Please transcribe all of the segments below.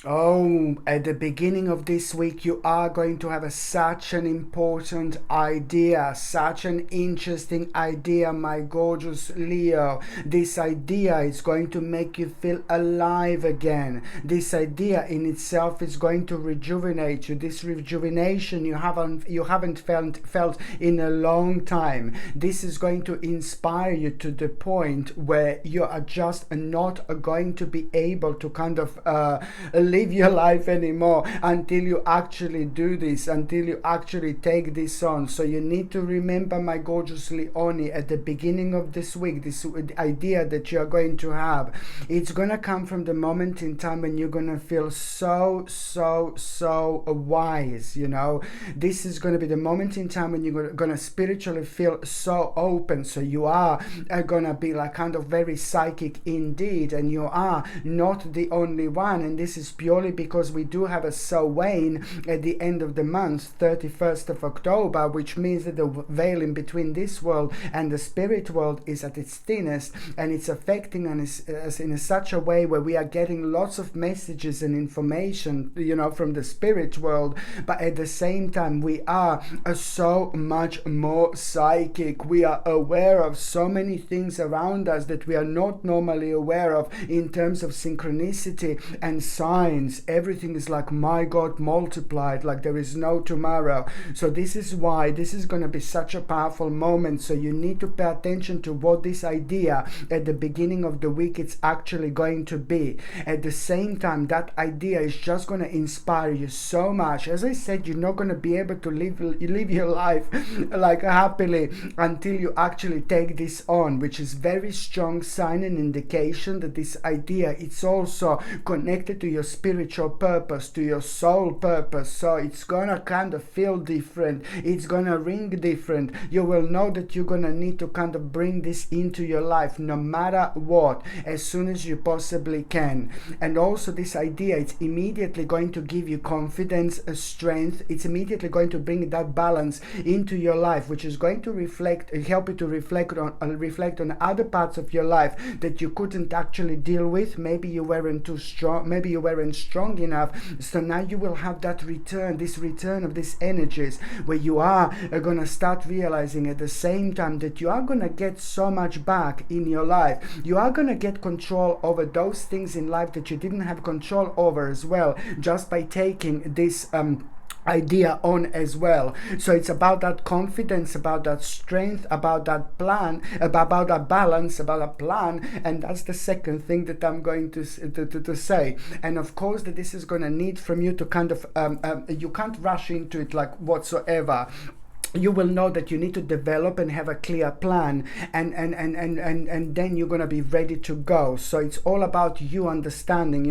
Oh, at the beginning of this week, you are going to have such an important idea, such an interesting idea, my gorgeous Leo. This idea is going to make you feel alive again. This idea in itself is going to rejuvenate you. This rejuvenation you haven't felt in a long time. This is going to inspire you to the point where you are just not going to be able to kind of live your life anymore until you actually do this, until you actually take this on. So you need to remember, my gorgeous Leonie, at the beginning of this week, this idea that you are going to have, it's going to come from the moment in time when you're going to feel so wise. This is going to be the moment in time when you're going to spiritually feel so open. So you are going to be like kind of very psychic indeed, and you are not the only one. And this is purely because we do have a Samhain at the end of the month, 31st of October, which means that the veil in between this world and the spirit world is at its thinnest, and it's affecting us in such a way where we are getting lots of messages and information, from the spirit world, but at the same time we are so much more psychic. We are aware of so many things around us that we are not normally aware of in terms of synchronicity and signs. Everything is like, my God, multiplied, like there is no tomorrow. So this is why this is going to be such a powerful moment. So you need to pay attention to what this idea at the beginning of the week it's actually going to be. At the same time, that idea is just going to inspire you so much. As I said, you're not going to be able to live your life like happily until you actually take this on, which is very strong sign and indication that this idea, it's also connected to your spiritual purpose, to your soul purpose. So it's gonna kind of feel different, it's gonna ring different. You will know that you're gonna need to kind of bring this into your life no matter what, as soon as you possibly can. And also this idea, it's immediately going to give you confidence, strength. It's immediately going to bring that balance into your life, which is going to help you to reflect on other parts of your life that you couldn't actually deal with. Maybe you weren't too strong, maybe you weren't strong enough. So now you will have that return of these energies, where you are going to start realizing at the same time that you are going to get so much back in your life. You are going to get control over those things in life that you didn't have control over as well, just by taking this idea on as well. So it's about that confidence, about that strength, about that plan, about that balance, about a plan. And that's the second thing that I'm going to say. And of course that this is going to need from you to kind of you can't rush into it like whatsoever. You will know that you need to develop and have a clear plan, and then you're going to be ready to go. So it's all about you understanding,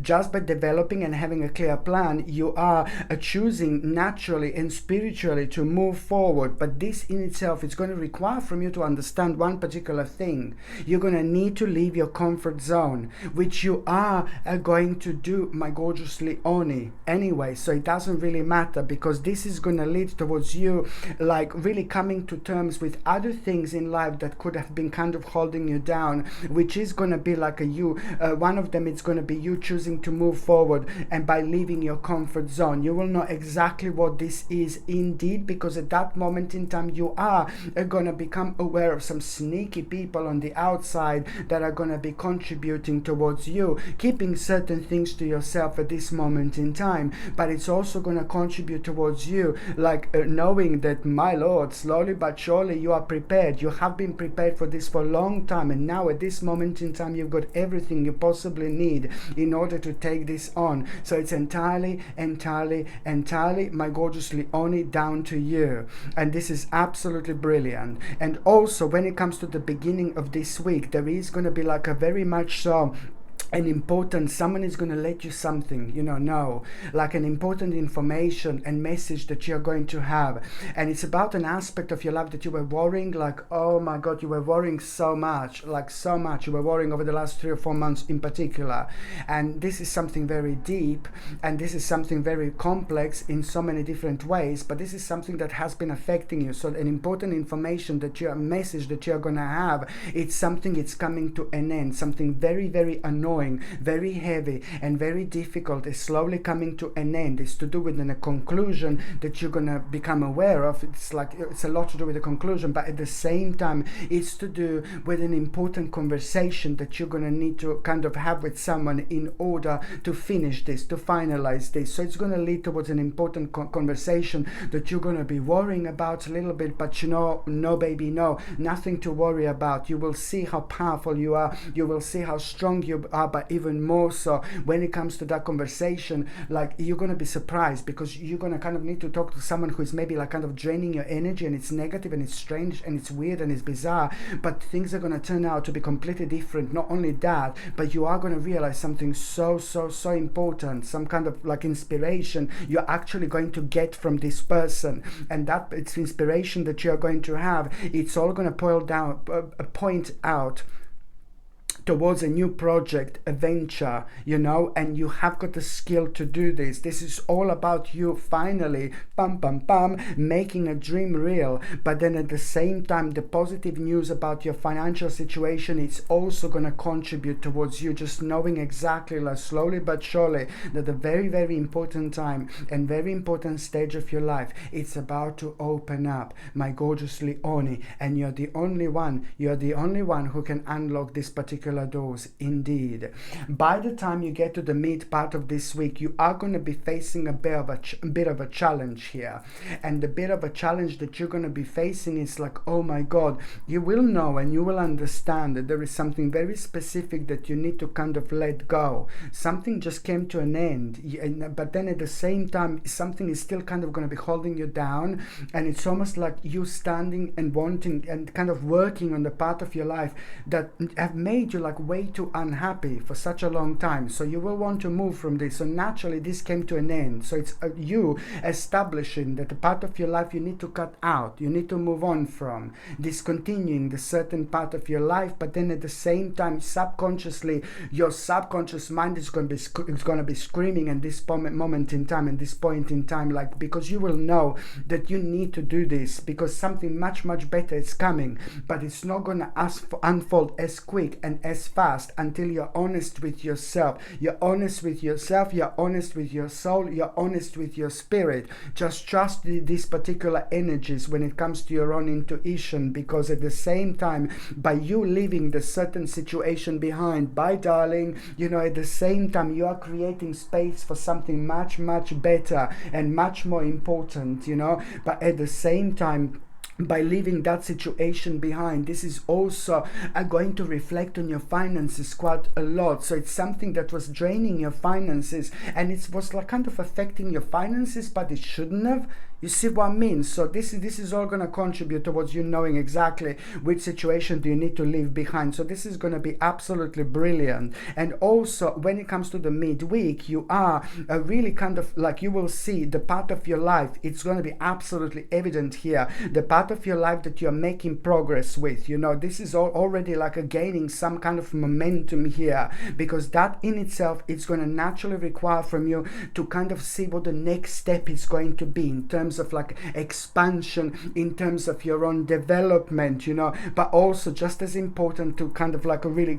just by developing and having a clear plan, you are choosing naturally and spiritually to move forward. But this in itself is going to require from you to understand one particular thing. You're going to need to leave your comfort zone, which you are going to do, my gorgeous Leonie, anyway. So it doesn't really matter, because this is going to lead towards you like really coming to terms with other things in life that could have been kind of holding you down, which is going to be like one of them, it's going to be you choosing to move forward, and by leaving your comfort zone. You will know exactly what this is indeed, because at that moment in time you are going to become aware of some sneaky people on the outside that are going to be contributing towards you, keeping certain things to yourself at this moment in time. But it's also going to contribute towards you, like knowing that, my Lord, slowly but surely you are prepared. You have been prepared for this for a long time, and now at this moment in time you've got everything you possibly need in order to take this on. So it's entirely, my gorgeous Leonie, down to you. And this is absolutely brilliant. And also when it comes to the beginning of this week, there is going to be like a very much so an important, someone is going to let you something, know, like an important information and message that you're going to have. And it's about an aspect of your life that you were worrying, like, oh my God, you were worrying so much, you were worrying over the last 3 or 4 months in particular. And this is something very deep, and this is something very complex in so many different ways, but this is something that has been affecting you. So an important information message that you're going to have, it's something, it's coming to an end, something very, very annoying ongoing, very heavy and very difficult, is slowly coming to an end. It's to do with a conclusion that you're going to become aware of. It's a lot to do with the conclusion, but at the same time it's to do with an important conversation that you're going to need to kind of have with someone in order to finish this, to finalize this. So it's going to lead towards an important conversation that you're going to be worrying about a little bit, but no baby, no, nothing to worry about. You will see how powerful you are, you will see how strong you are, but even more so when it comes to that conversation, like, you're going to be surprised, because you're going to kind of need to talk to someone who is maybe like kind of draining your energy, and it's negative and it's strange and it's weird and it's bizarre, but things are going to turn out to be completely different. Not only that, but you are going to realize something so important, some kind of like inspiration you're actually going to get from this person, and that it's inspiration that you're going to have. It's all going to point out towards a new project, a venture, and you have got the skill to do this. This is all about you finally, making a dream real. But then at the same time, the positive news about your financial situation, it's also going to contribute towards you just knowing exactly, like slowly but surely, that the very, very important time and very important stage of your life, it's about to open up, my gorgeous Leonie, and you're the only one who can unlock this particular doors. Indeed, by the time you get to the mid part of this week, you are going to be facing a bit of a challenge here, and the bit of a challenge that you're going to be facing is like, oh my god, you will know and you will understand that there is something very specific that you need to kind of let go. Something just came to an end, but then at the same time something is still kind of going to be holding you down, and it's almost like you standing and wanting and kind of working on the part of your life that have made you like way too unhappy for such a long time. So you will want to move from this. So naturally this came to an end. So it's you establishing that the part of your life you need to cut out, you need to move on from, discontinuing the certain part of your life. But then at the same time, subconsciously, your subconscious mind is going to be screaming at this moment in time, and this point in time, like, because you will know that you need to do this because something much better is coming, but it's not going to unfold as quick and as fast until you're honest with yourself. You're honest with yourself, you're honest with your soul, you're honest with your spirit. Just trust these particular energies when it comes to your own intuition, because at the same time, by you leaving the certain situation behind, darling, at the same time you are creating space for something much better and much more important, but at the same time, by leaving that situation behind, this is also going to reflect on your finances quite a lot. So it's something that was draining your finances, and it was like kind of affecting your finances, but it shouldn't have. You see what I mean? So this is all going to contribute towards you knowing exactly which situation do you need to leave behind. So this is going to be absolutely brilliant. And also when it comes to the midweek, you are really kind of like, you will see the part of your life, it's going to be absolutely evident here, the part of your life that you're making progress with. This is already like gaining some kind of momentum here, because that in itself, it's going to naturally require from you to kind of see what the next step is going to be in terms of like expansion, in terms of your own development, but also just as important to kind of like really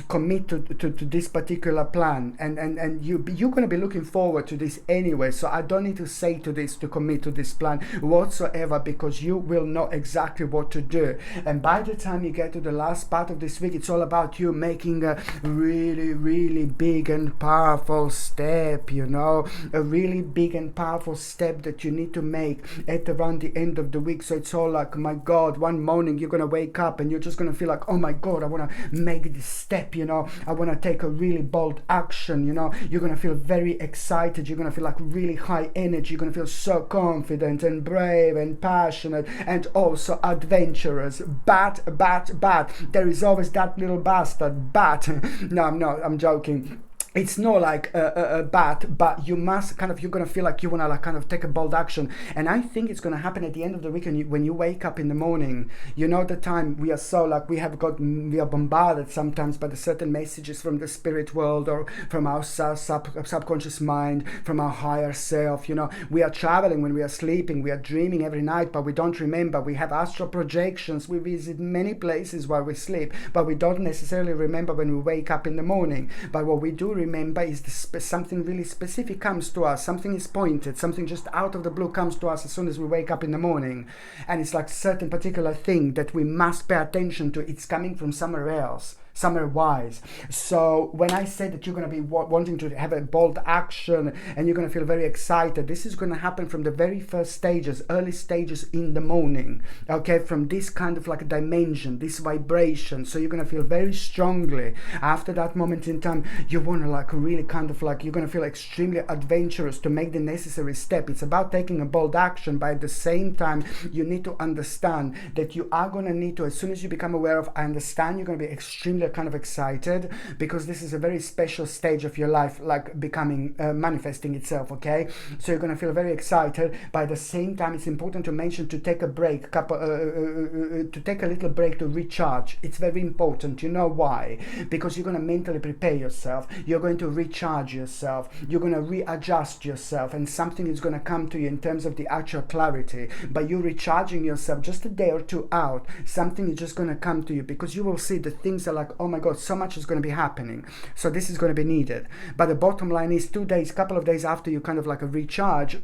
commit to this particular plan, and you're going to be looking forward to this anyway. So I don't need to say to commit to this plan whatsoever, because you will know exactly what to do. And by the time you get to the last part of this week, it's all about you making a really big and powerful step, a really big and powerful step that you need to make at around the end of the week. So it's all like, my god, one morning you're going to wake up and you're just going to feel like, oh my god, I want to make this step, I want to take a really bold action, you're going to feel very excited, you're going to feel like really high energy, you're going to feel so confident and brave and passionate and also adventurous. But there is always that little bastard, but no, I'm joking. it's not like a bad, but you must kind of, you're going to feel like you want to like kind of take a bold action. And I think it's going to happen at the end of the week when you wake up in the morning. You know, the time we are so like, we are bombarded sometimes by the certain messages from the spirit world or from our subconscious mind, from our higher self. You know, we are traveling when we are sleeping, we are dreaming every night, but we don't remember. We have astral projections, we visit many places while we sleep, but we don't necessarily remember when we wake up in the morning. But what we do remember is something really specific comes to us, something is pointed, something just out of the blue comes to us as soon as we wake up in the morning, and it's like certain particular thing that we must pay attention to. It's coming from somewhere else, somewhere wise. So when I say that you're going to be wanting to have a bold action and you're going to feel very excited, this is going to happen from the very first stages, early stages in the morning, okay, from this kind of like a dimension, this vibration. So you're going to feel very strongly. After that moment in time, you want to like really kind of like, you're going to feel extremely adventurous to make the necessary step. It's about taking a bold action, but at the same time, you need to understand that you are going to need to, as soon as you become aware of, I understand, you're going to be extremely kind of excited, because this is a very special stage of your life, like becoming manifesting itself, okay? So you're going to feel very excited, but at the same time it's important to mention to take a break, to take a little break to recharge. It's very important. You know why? Because you're going to mentally prepare yourself, you're going to recharge yourself, you're going to readjust yourself, and something is going to come to you in terms of the actual clarity. By you recharging yourself just a day or two out, something is just going to come to you, because you will see that things are like, oh my god, so much is going to be happening. So this is going to be needed. But the bottom line is, 2 days, couple of days after you kind of like a recharge,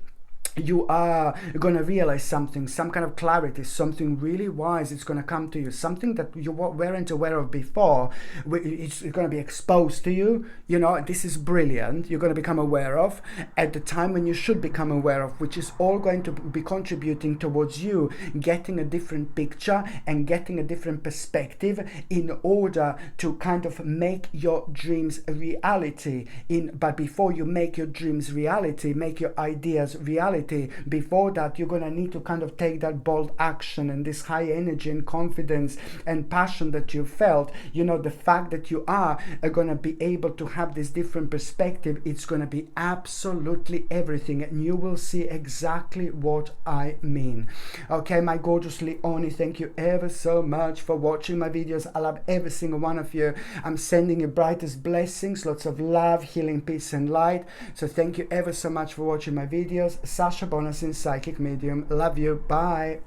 you are going to realize something, some kind of clarity, something really wise is going to come to you, something that you weren't aware of before. It's going to be exposed to you. You know, this is brilliant. You're going to become aware of at the time when you should become aware of, which is all going to be contributing towards you getting a different picture and getting a different perspective in order to kind of make your dreams a reality. But before you make your dreams reality, make your ideas reality, before that you're going to need to kind of take that bold action, and this high energy and confidence and passion that you felt, you know, the fact that you are going to be able to have this different perspective, it's going to be absolutely everything, and you will see exactly what I mean. Okay, my gorgeous Leonie, thank you ever so much for watching my videos. I love every single one of you. I'm sending you brightest blessings, lots of love, healing, peace and light. So thank you ever so much for watching my videos. Sasha Bonasin, psychic medium. Love you. Bye.